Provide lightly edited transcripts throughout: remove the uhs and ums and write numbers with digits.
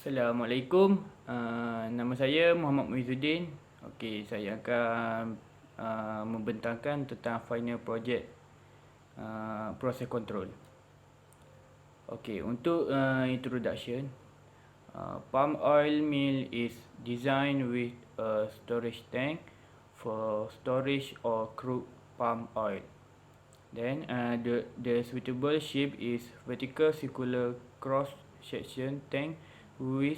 Assalamualaikum. Nama saya Muhammad Muizzuddin. Okey, saya akan membentangkan tentang final project process control. Okey, untuk introduction, palm oil mill is designed with a storage tank for storage or crude palm oil. Then the suitable shape is vertical circular cross section tank with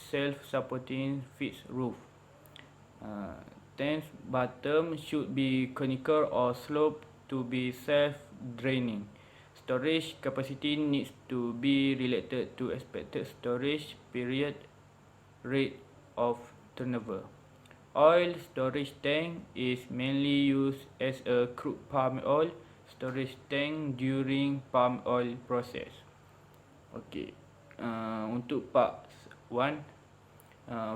self-supporting fixed roof. Tank's bottom should be conical or sloped to be self-draining. Storage capacity needs to be related to expected storage period, rate of turnover. Oil storage tank is mainly used as a crude palm oil storage tank during palm oil process. Okey, untuk part 1,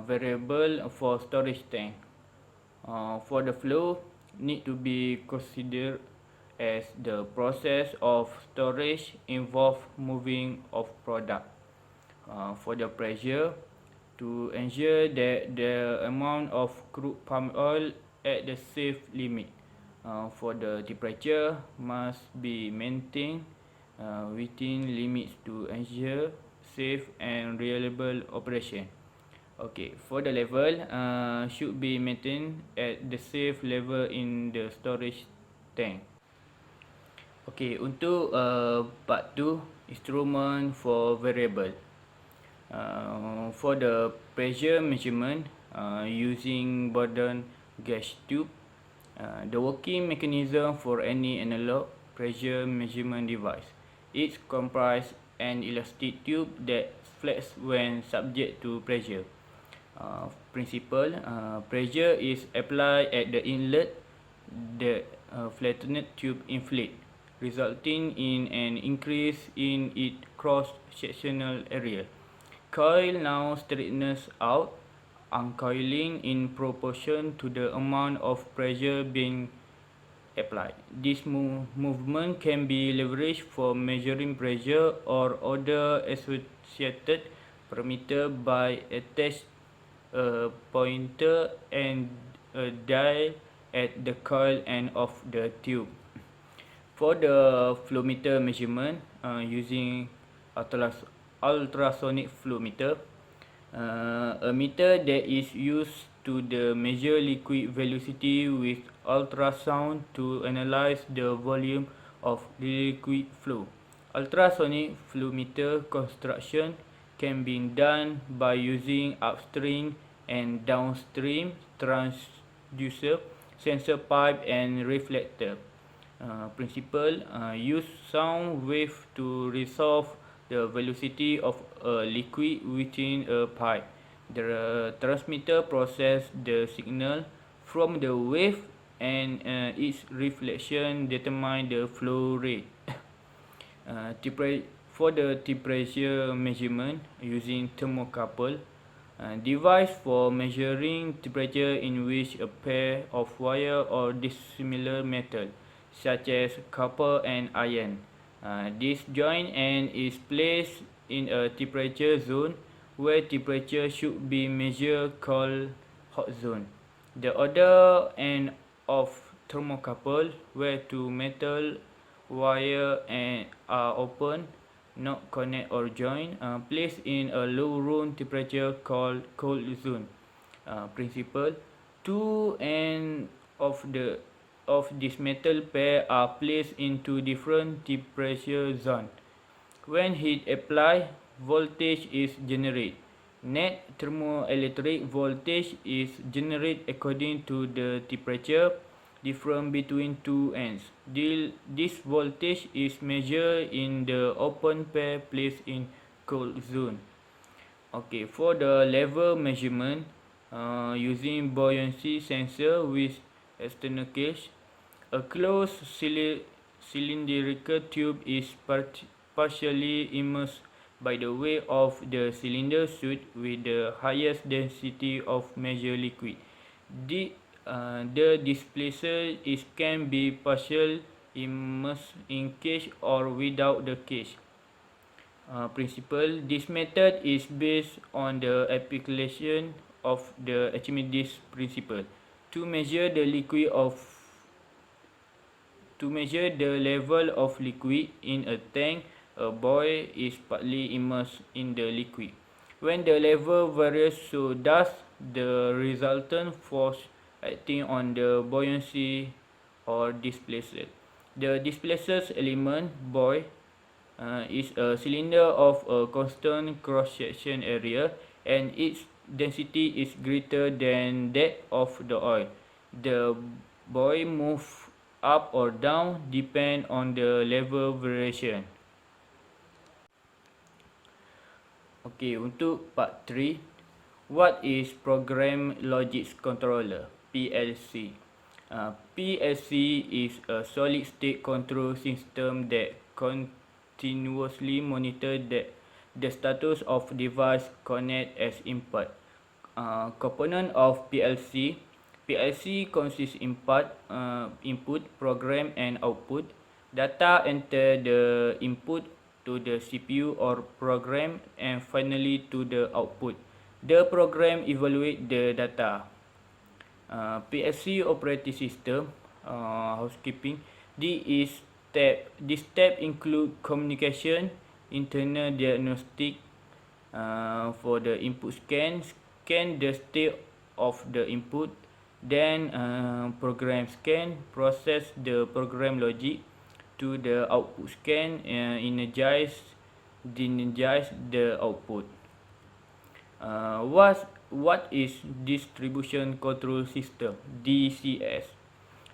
variable for storage tank. For the flow need to be considered as the process of storage involve moving of product. For the pressure, to ensure that the amount of crude palm oil at the safe limit. For the temperature must be maintained within limits to ensure safe and reliable operation. Okay, for the level should be maintained at the safe level in the storage tank. Okay, untuk part 2, instrument for variable. For the pressure measurement using Bourdon gauge tube, the working mechanism for any analog pressure measurement device. It comprises an elastic tube that flex when subject to pressure. Principle, pressure is applied at the inlet. The flattened tube inflate, resulting in an increase in its cross-sectional area. Coil now straightens out, uncoiling in proportion to the amount of pressure being applied. This movement can be leveraged for measuring pressure or other associated parameter by attach a pointer and a dial at the coil end of the tube. For the flow meter measurement using ultrasonic flow meter, a meter that is used to measure liquid velocity with ultrasound to analyze the volume of liquid flow. Ultrasonic flow meter construction can be done by using upstream and downstream transducer, sensor pipe and reflector. Principle, use sound wave to resolve the velocity of a liquid within a pipe. The transmitter processes the signal from the wave and its reflection determine the flow rate. For the temperature measurement using thermocouple, device for measuring temperature in which a pair of wire or dissimilar metal such as copper and iron. This joint end is placed in a temperature zone where temperature should be measured called hot zone. The other end of thermocouple where two metal wire are open, not connect or join, placed in a low room temperature called cold zone. Principle, two ends of this metal pair are placed into different temperature zones. When heat applied, voltage is generated. Net thermoelectric voltage is generated according to the temperature difference between two ends. This voltage is measured in the open pair placed in cold zone. Okay, for the level measurement using buoyancy sensor with external cage, a closed cylindrical tube is partially immersed by the weight of the cylinder suit with the highest density of measured liquid. The displacer can be partially immersed in cage or without the cage. principle. This method is based on the application of the Archimedes principle to measure the level of liquid in a tank. A buoy is partly immersed in the liquid. When the level varies, so does the resultant force acting on the buoyancy or displacer. The displaced element, buoy, is a cylinder of a constant cross-section area and its density is greater than that of the oil. The buoy moves up or down depend on the level variation. Okay, untuk part 3, what is Program Logic Controller, PLC? PLC is a solid state control system that continuously monitors the status of device connected as input. Component of PLC. PLC consists input, program and output. Data enter the input to the CPU or program and finally to the output. The program evaluate the data. PLC operating system, housekeeping. This step include communication, internal diagnostic for the input scan the state of the input, then program scan, process the program logic to the output scan, energize the output. What is distribution control system, DCS?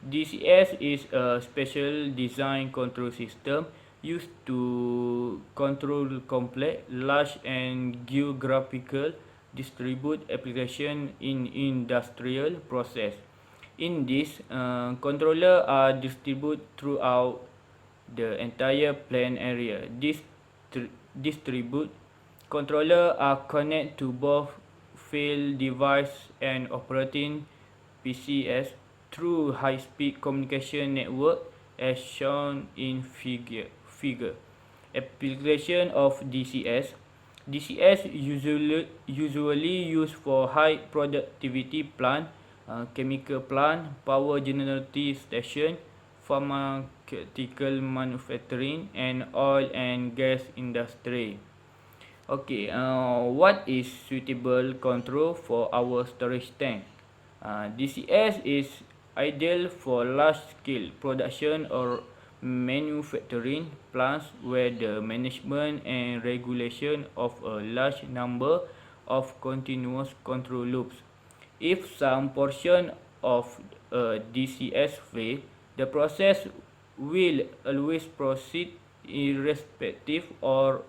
DCS is a special design control system used to control complex, large and geographical distribute application in industrial process. In this, controller are distributed throughout the entire plant area. Distribute controller are connected to both field device and operating PCS through high-speed communication network as shown in figure. Application of DCS. DCS usually used for high productivity plant, chemical plant, power generating station, pharmaceutical manufacturing, and oil and gas industry. Okay, what is suitable control for our storage tank? DCS is ideal for large-scale production or manufacturing plants where the management and regulation of a large number of continuous control loops. If some portion of a DCS fail, the process will always proceed irrespective of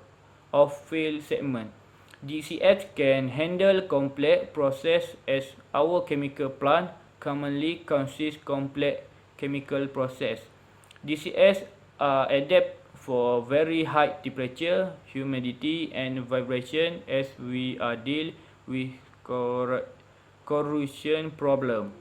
failed segment. DCS can handle complex process as our chemical plant commonly consists complex chemical process. DCS are adapt for very high temperature, humidity and vibration as we are deal with corrosion problem.